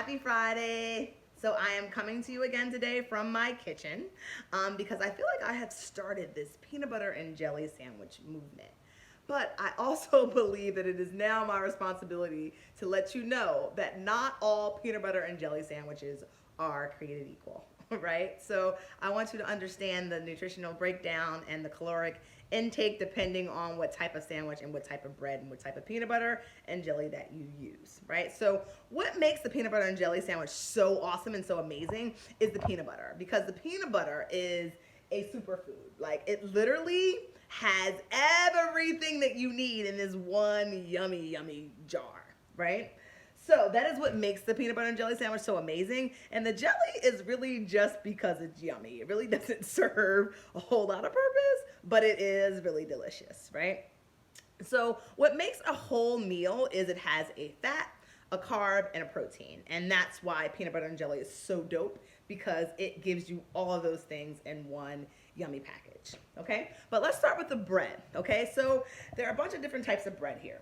Happy Friday. So I am coming to you again today from my kitchen because I feel like I have started this peanut butter and jelly sandwich movement. But I also believe that it is now my responsibility to let you know that not all peanut butter and jelly sandwiches are created equal, right? So I want you to understand the nutritional breakdown and the caloric intake depending on what type of sandwich and what type of bread and what type of peanut butter and jelly that you use, right? So what makes the peanut butter and jelly sandwich so awesome and so amazing is the peanut butter, because the peanut butter is a superfood. Like, it literally has everything that you need in this one yummy, yummy jar, right? So that is what makes the peanut butter and jelly sandwich so amazing. And the jelly is really just because it's yummy. It really doesn't serve a whole lot of purpose, but it is really delicious, right? So what makes a whole meal is it has a fat, a carb, and a protein. And that's why peanut butter and jelly is so dope, because it gives you all of those things in one yummy package, okay? But let's start with the bread, okay? So there are a bunch of different types of bread here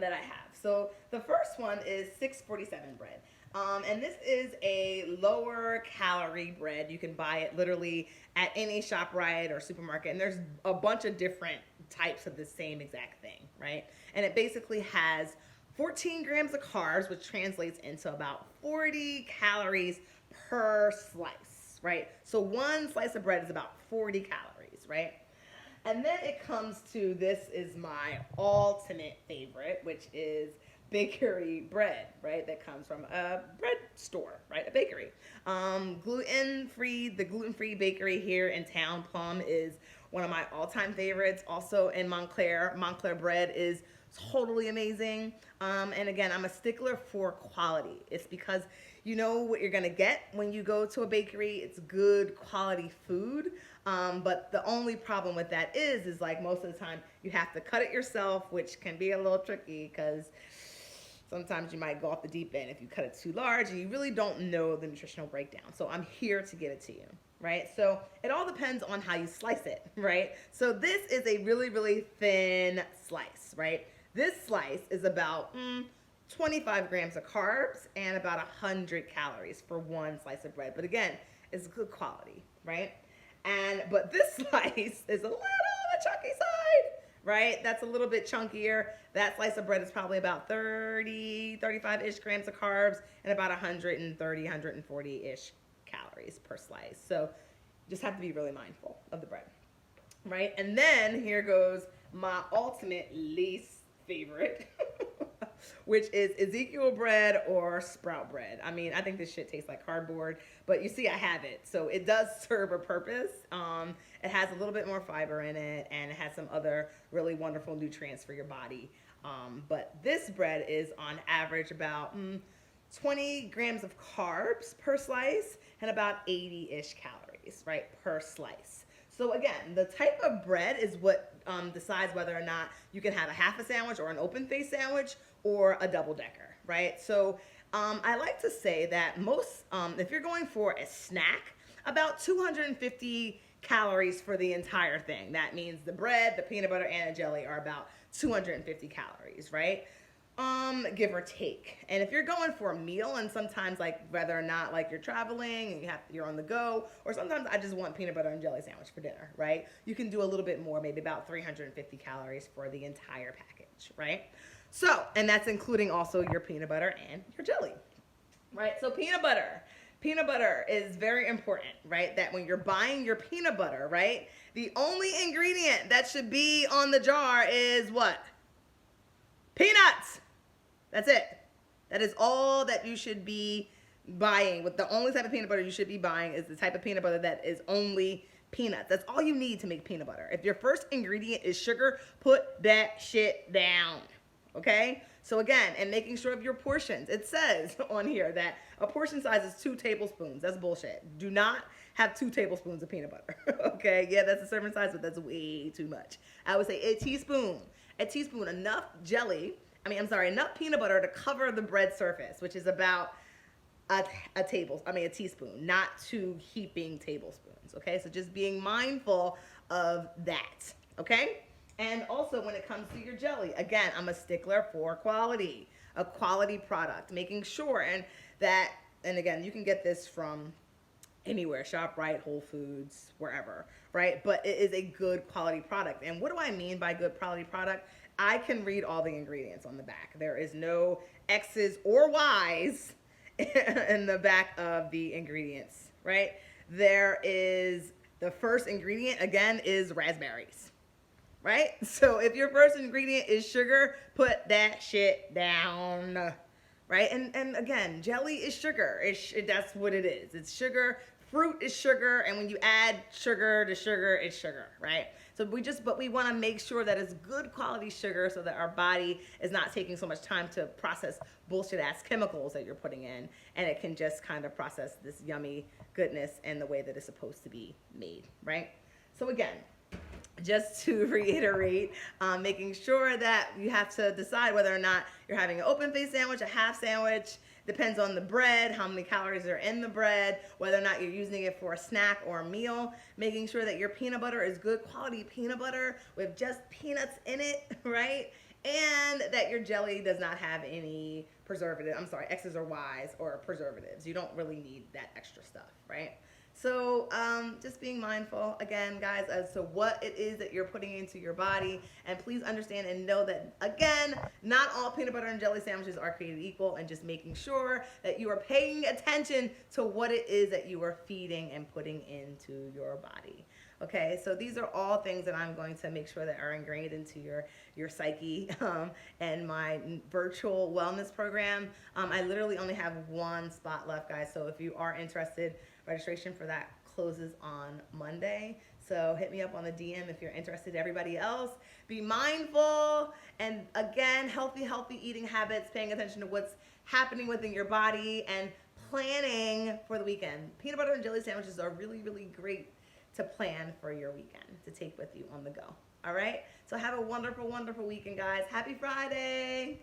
that I have. So the first one is 647 bread. And this is a lower calorie bread. You can buy it literally at any ShopRite or supermarket. And there's a bunch of different types of the same exact thing, right? And it basically has 14 grams of carbs, which translates into about 40 calories per slice, right? So one slice of bread is about 40 calories, right? And then it comes to, this is my ultimate favorite, which is bakery bread, right? That comes from a bread store, right? A bakery. The gluten-free bakery here in town, Plum, is one of my all-time favorites. Also in Montclair bread is totally amazing. And again, I'm a stickler for quality. It's because you know what you're gonna get when you go to a bakery. It's good quality food. But the only problem with that is like most of the time you have to cut it yourself, which can be a little tricky because sometimes you might go off the deep end if you cut it too large and you really don't know the nutritional breakdown. So I'm here to get it to you, right? So it all depends on how you slice it, right? So this is a really, really thin slice, right? This slice is about 25 grams of carbs and about 100 calories for one slice of bread. But again, it's good quality, right? But this slice is a little on the chunky side, right? That's a little bit chunkier. That slice of bread is probably about 35-ish grams of carbs and about 130, 140-ish calories per slice. So just have to be really mindful of the bread, right? And then here goes my ultimate least favorite, which is Ezekiel bread or sprout bread. I mean, I think this shit tastes like cardboard, but you see I have it. So it does serve a purpose. It has a little bit more fiber in it, and it has some other really wonderful nutrients for your body. But this bread is on average about 20 grams of carbs per slice and about 80-ish calories, right, per slice. So again, the type of bread is what decides whether or not you can have a half a sandwich or an open face sandwich or a double decker, right? So I like to say that most, if you're going for a snack, about 250 calories for the entire thing. That means the bread, the peanut butter, and the jelly are about 250 calories, right? Give or take. And if you're going for a meal, and sometimes like whether or not like you're traveling and you're on the go, or sometimes I just want peanut butter and jelly sandwich for dinner, right? You can do a little bit more, maybe about 350 calories for the entire package, right? So, and that's including also your peanut butter and your jelly, right? So peanut butter is very important, right? That when you're buying your peanut butter, right, the only ingredient that should be on the jar is what? Peanuts. That's it. That is all that you should be buying. With the only type of peanut butter you should be buying is the type of peanut butter that is only peanuts. That's all you need to make peanut butter. If your first ingredient is sugar, put that shit down. Okay? So again, and making sure of your portions. It says on here that a portion size is 2 tablespoons. That's bullshit. Do not have 2 tablespoons of peanut butter. Okay? Yeah, that's a serving size, but that's way too much. I would say a teaspoon, enough enough peanut butter to cover the bread surface, which is about a teaspoon, not 2 heaping tablespoons. Okay? So just being mindful of that. Okay? And also when it comes to your jelly, again, I'm a stickler for quality. a quality product, making sure and again, you can get this from anywhere, ShopRite, Whole Foods, wherever, right? But it is a good quality product. And what do I mean by good quality product? I can read all the ingredients on the back. There is no X's or Y's in the back of the ingredients, right? There is the first ingredient, again, is raspberries, right? So if your first ingredient is sugar, put that shit down, right? And again, jelly is sugar. That's what it is. It's sugar. Fruit is sugar, and when you add sugar to sugar, it's sugar, right? So but we want to make sure that it's good quality sugar so that our body is not taking so much time to process bullshit ass chemicals that you're putting in, and it can just kind of process this yummy goodness in the way that it's supposed to be made, right? So again, just to reiterate, making sure that you have to decide whether or not you're having an open face sandwich, a half sandwich. Depends on the bread, how many calories are in the bread, whether or not you're using it for a snack or a meal. Making sure that your peanut butter is good quality peanut butter with just peanuts in it, right? And that your jelly does not have any X's or Y's or preservatives. You don't really need that extra stuff, right? So just being mindful, again, guys, as to what it is that you're putting into your body. And please understand and know that, again, not all peanut butter and jelly sandwiches are created equal, and just making sure that you are paying attention to what it is that you are feeding and putting into your body. Okay, so these are all things that I'm going to make sure that are ingrained into your psyche. And my virtual wellness program, I literally only have one spot left, guys. So if you are interested, registration for that closes on Monday. So hit me up on the DM if you're interested. Everybody else, be mindful. And again, healthy eating habits, paying attention to what's happening within your body, and planning for the weekend. Peanut butter and jelly sandwiches are really, really great to plan for your weekend, to take with you on the go. All right? So have a wonderful, wonderful weekend, guys. Happy Friday.